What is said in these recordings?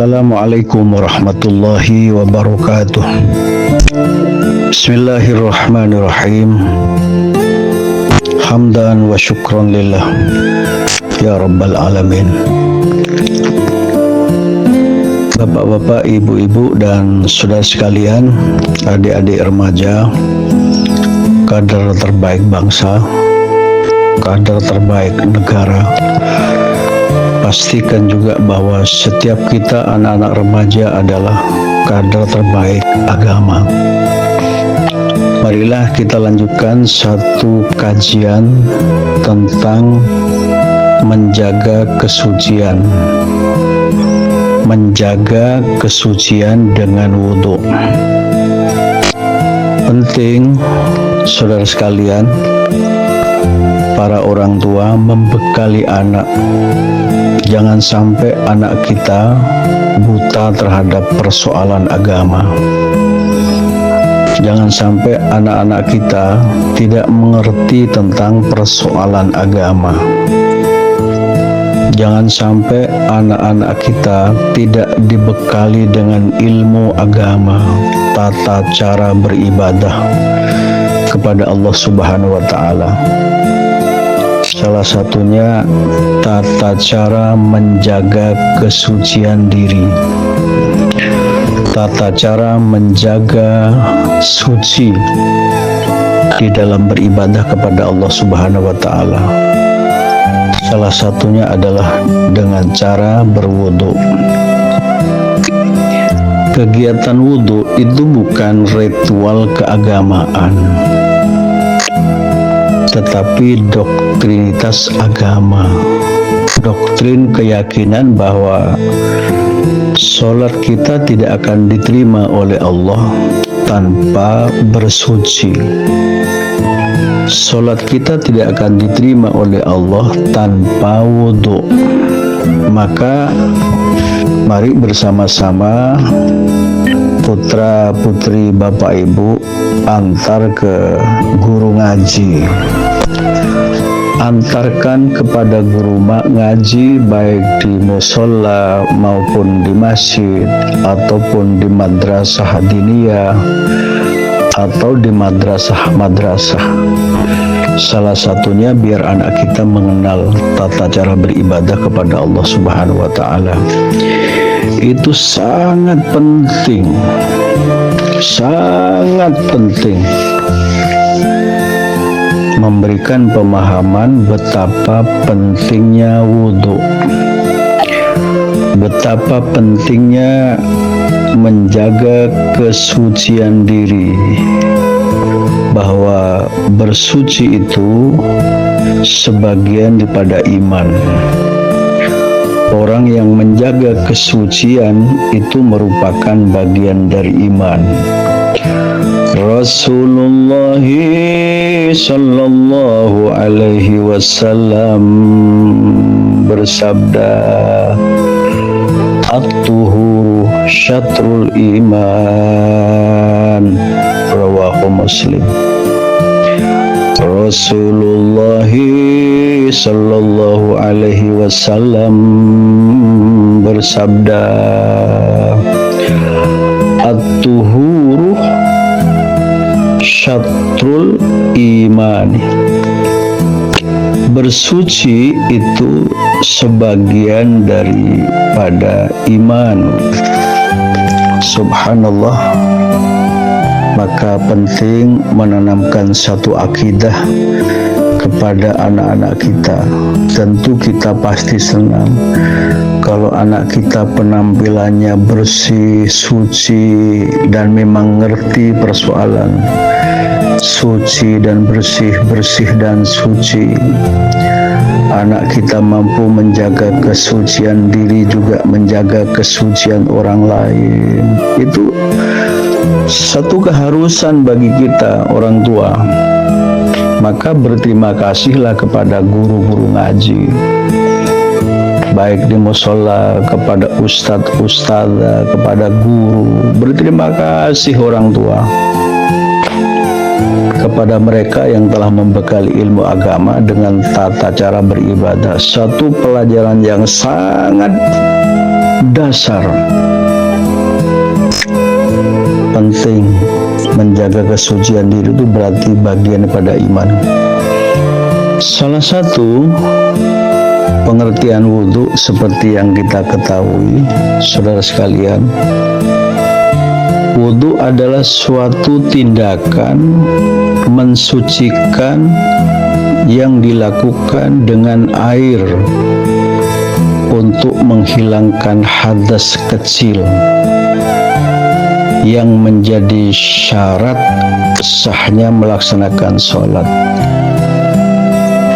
Assalamualaikum warahmatullahi wabarakatuh. Bismillahirrahmanirrahim. Hamdan wa syukran lillah ya rabbal alamin. Bapak-bapak, ibu-ibu dan saudara sekalian, adik-adik remaja, kader terbaik bangsa, kader terbaik negara, pastikan juga bahwa setiap kita anak-anak remaja adalah kader terbaik agama. Marilah kita lanjutkan satu kajian tentang menjaga kesucian. Menjaga kesucian dengan wudhu. Penting, saudara sekalian, para orang tua membekali anak. Jangan sampai anak kita buta terhadap persoalan agama. Jangan sampai anak-anak kita tidak mengerti tentang persoalan agama. Jangan sampai anak-anak kita tidak dibekali dengan ilmu agama, tata cara beribadah kepada Allah Subhanahu wa Ta'ala. Salah satunya tata cara menjaga kesucian diri, tata cara menjaga suci di dalam beribadah kepada Allah Subhanahu wa Ta'ala. Salah satunya adalah dengan cara berwudu. Kegiatan wudu itu bukan ritual keagamaan, tetapi doktrinitas agama, doktrin keyakinan bahwa sholat kita tidak akan diterima oleh Allah tanpa bersuci. Sholat kita tidak akan diterima oleh Allah tanpa wudhu. Maka mari bersama-sama putra putri bapak ibu antar ke guru ngaji, antarkan kepada guru ngaji baik di musola maupun di masjid ataupun di madrasah diniyah atau di madrasah-madrasah. Salah satunya biar anak kita mengenal tata cara beribadah kepada Allah Subhanahu wa Ta'ala. Itu sangat penting, sangat penting, memberikan pemahaman betapa pentingnya wudhu, betapa pentingnya menjaga kesucian diri, bahwa bersuci itu sebagian daripada iman. Orang yang menjaga kesucian itu merupakan bagian dari iman. Rasulullah sallallahu alaihi wasallam bersabda, at-tuhuru syatrul iman, rawahu Muslim. Rasulullah sallallahu alaihi wasallam bersabda, at-tuhuru syatrul iman. Bersuci itu sebagian daripada iman. Subhanallah. Maka penting menanamkan satu akidah kepada anak-anak kita. Tentu kita pasti senang kalau anak kita penampilannya bersih, suci, dan memang ngerti persoalan suci dan bersih, bersih dan suci. Anak kita mampu menjaga kesucian diri, juga menjaga kesucian orang lain. Itu satu keharusan bagi kita orang tua. Maka berterima kasihlah kepada guru-guru ngaji, baik di musola, kepada ustadz-ustadzah, kepada guru. Berterima kasih orang tua kepada mereka yang telah membekali ilmu agama dengan tata cara beribadah. Satu pelajaran yang sangat dasar. Penting menjaga kesucian diri itu berarti bagian daripada iman. Salah satu pengertian wudhu seperti yang kita ketahui, saudara sekalian, wudhu adalah suatu tindakan mensucikan yang dilakukan dengan air untuk menghilangkan hadas kecil yang menjadi syarat sahnya melaksanakan sholat.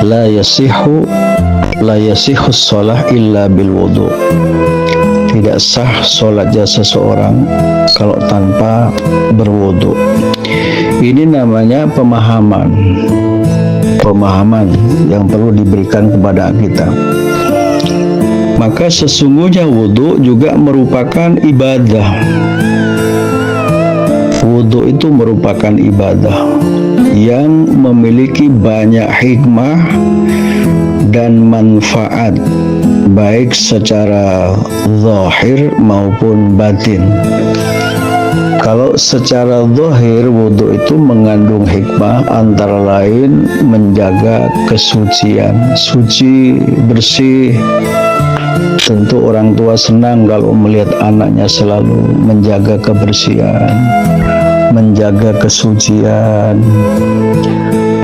La yasihu sholah illa bil wudu. Tidak sah sholatnya seseorang kalau tanpa berwudu. Ini namanya pemahaman yang perlu diberikan kepada kita. Maka sesungguhnya wudu juga merupakan ibadah. Wudu itu merupakan ibadah yang memiliki banyak hikmah dan manfaat, baik secara zahir maupun batin. Kalau secara zahir, wudu itu mengandung hikmah antara lain menjaga kesucian, suci, bersih. Tentu orang tua senang kalau melihat anaknya selalu menjaga kebersihan, menjaga kesucian.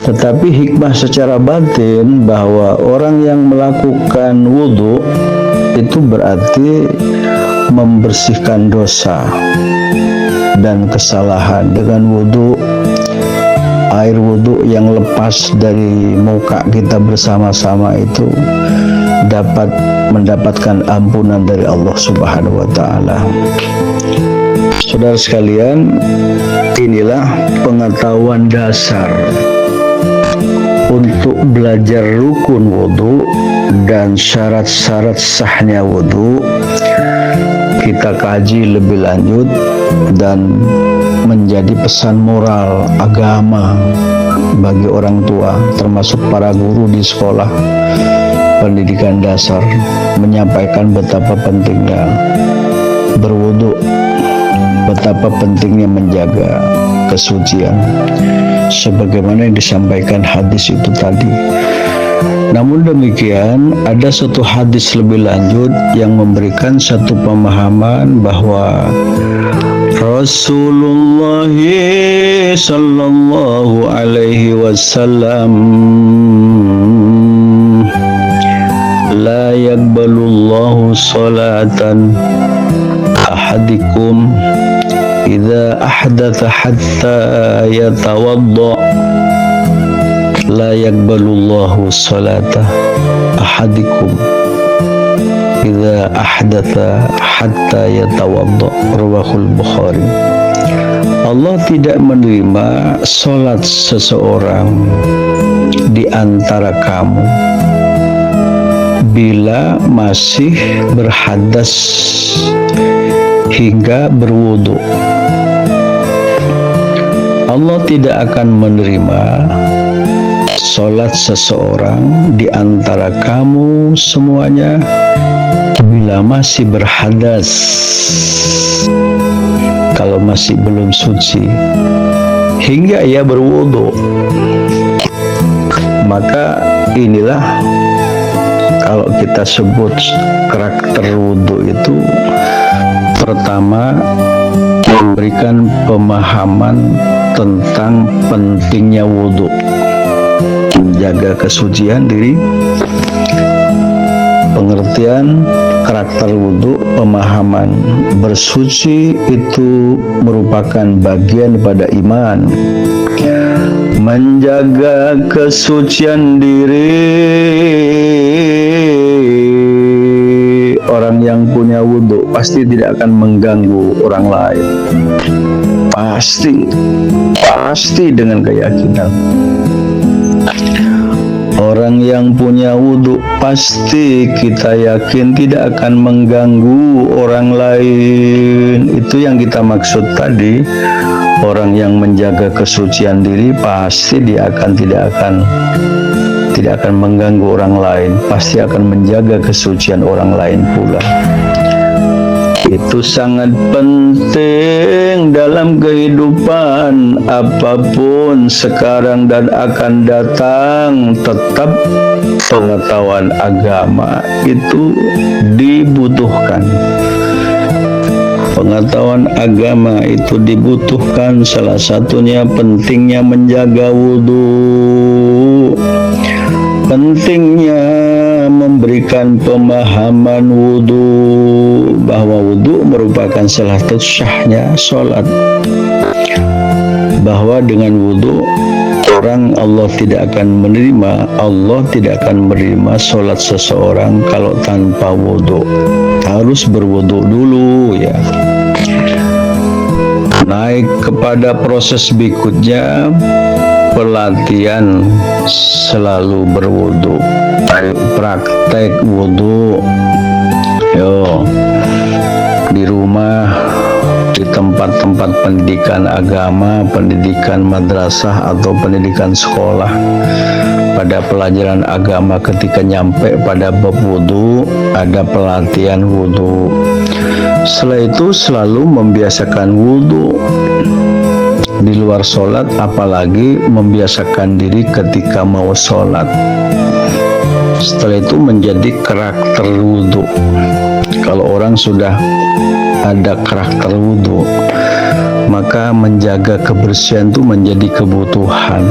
Tetapi hikmah secara batin bahwa orang yang melakukan wudu itu berarti membersihkan dosa dan kesalahan. Dengan wudu, air wudu yang lepas dari muka kita bersama-sama itu dapat mendapatkan ampunan dari Allah Subhanahu wa Ta'ala. Saudara sekalian, inilah pengetahuan dasar untuk belajar rukun wudu dan syarat-syarat sahnya wudu. Kita kaji lebih lanjut dan menjadi pesan moral agama bagi orang tua, termasuk para guru di sekolah pendidikan dasar, menyampaikan betapa pentingnya berwudu, betapa pentingnya menjaga kesucian, sebagaimana yang disampaikan hadis itu tadi. Namun demikian, ada satu hadis lebih lanjut yang memberikan satu pemahaman bahwa Rasulullah sallallahu alaihi wasallam la yaqbalullahu salatan ahadikum idza ahdatha hatta yatawadda. La yaqbalullahu salata ahadikum idza ahdatha hatta yatawadda. Rawahul Bukhari. Allah tidak menerima salat seseorang di antara kamu bila masih berhadas hingga berwudu. Allah tidak akan menerima salat seseorang di antara kamu semuanya bila masih berhadas, kalau masih belum suci hingga ia berwudu. Maka inilah kalau kita sebut karakter wudu itu, pertama memberikan pemahaman tentang pentingnya wudu, menjaga kesucian diri. Pengertian karakter wudu, pemahaman bersuci itu merupakan bagian pada iman. Menjaga kesucian diri, orang yang punya wudu pasti tidak akan mengganggu orang lain. Pasti dengan keyakinan. Orang yang punya wudu pasti kita yakin tidak akan mengganggu orang lain. Itu yang kita maksud tadi. Orang yang menjaga kesucian diri pasti dia tidak akan mengganggu orang lain, pasti akan menjaga kesucian orang lain pula. Itu sangat penting dalam kehidupan apapun sekarang dan akan datang. Tetap pengetahuan agama itu dibutuhkan. Pengetahuan agama itu dibutuhkan. Salah satunya pentingnya menjaga wudhu, pentingnya memberikan pemahaman wudhu, bahwa wudhu merupakan salah satu syahnya sholat, bahwa dengan wudhu Allah tidak akan menerima sholat seseorang kalau tanpa wudhu. Harus berwudhu dulu ya. Naik kepada proses berikutnya, pelatihan selalu berwudhu, praktek wudhu. Yo, di rumah, di tempat-tempat pendidikan agama, pendidikan madrasah atau pendidikan sekolah, pada pelajaran agama ketika nyampe pada bab wudhu, ada pelatihan wudhu. Setelah itu selalu membiasakan wudhu di luar sholat, apalagi membiasakan diri ketika mau sholat. Setelah itu menjadi karakter wudhu. Kalau orang sudah ada karakter wudhu, maka menjaga kebersihan itu menjadi kebutuhan.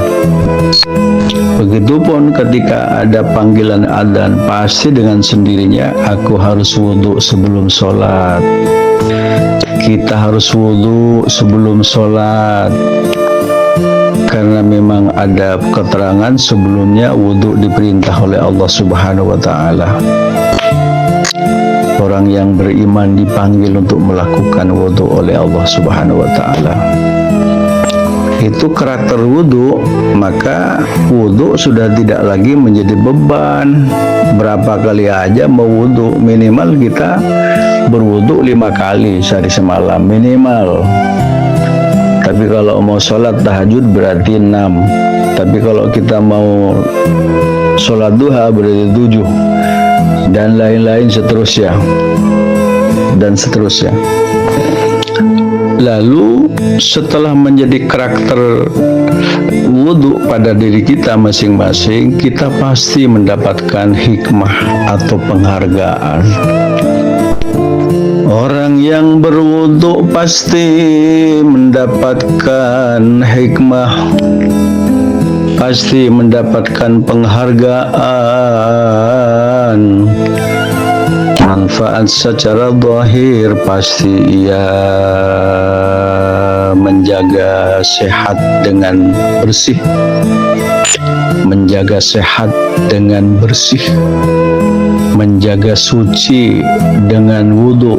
Begitupun ketika ada panggilan adzan, pasti dengan sendirinya aku harus wudhu sebelum sholat. Kita harus wudhu sebelum sholat, karena memang ada keterangan sebelumnya wudhu diperintah oleh Allah Subhanahu wa Ta'ala. Orang yang beriman dipanggil untuk melakukan wudhu oleh Allah Subhanahu wa Ta'ala. Itu karakter wudhu, maka wudhu sudah tidak lagi menjadi beban. Berapa kali aja mau wudhu, minimal kita berwudhu 5 kali sehari semalam minimal. Tapi kalau mau sholat tahajud berarti 6. Tapi kalau kita mau sholat duha berarti 7, dan lain-lain seterusnya dan seterusnya. Lalu setelah menjadi karakter wudhu pada diri kita masing-masing, kita pasti mendapatkan hikmah atau penghargaan. Orang yang berwudhu pasti mendapatkan hikmah, pasti mendapatkan penghargaan. Manfaat secara zahir pasti ia menjaga sehat dengan bersih, menjaga sehat dengan bersih, menjaga suci dengan wudhu.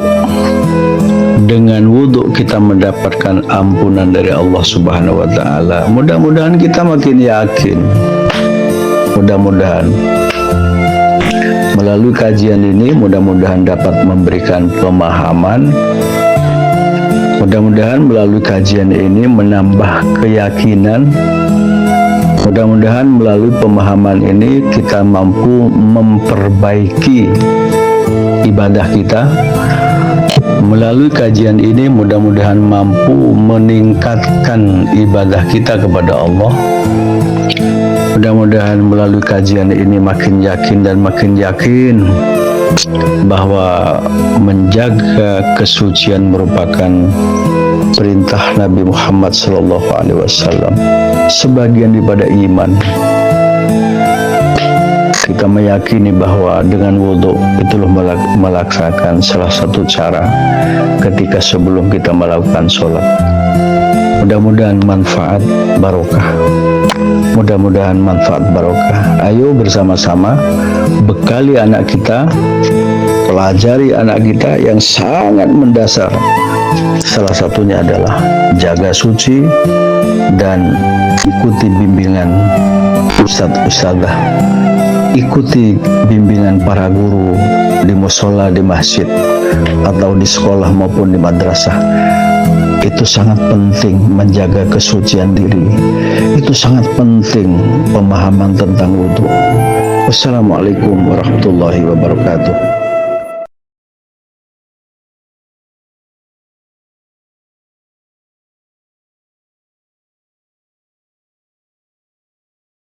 Dengan wudhu kita mendapatkan ampunan dari Allah Subhanahu wa Ta'ala. Mudah-mudahan kita makin yakin. Mudah-mudahan melalui kajian ini, mudah-mudahan dapat memberikan pemahaman. Mudah-mudahan melalui kajian ini menambah keyakinan. Mudah-mudahan melalui pemahaman ini kita mampu memperbaiki ibadah kita. Melalui kajian ini mudah-mudahan mampu meningkatkan ibadah kita kepada Allah. Mudah-mudahan melalui kajian ini makin yakin dan makin yakin bahwa menjaga kesucian merupakan perintah Nabi Muhammad SAW, sebagian daripada iman. Kita meyakini bahwa dengan wudhu itulah melaksanakan salah satu cara ketika sebelum kita melakukan sholat. Mudah-mudahan manfaat barokah. Mudah-mudahan manfaat barokah. Ayo bersama-sama bekali anak kita, pelajari anak kita yang sangat mendasar. Salah satunya adalah jaga suci dan ikuti bimbingan ustadz-ustadzah. Ikuti bimbingan para guru di mushola, di masjid, atau di sekolah maupun di madrasah. Itu sangat penting menjaga kesucian diri. Itu sangat penting pemahaman tentang wudhu. Wassalamualaikum warahmatullahi wabarakatuh.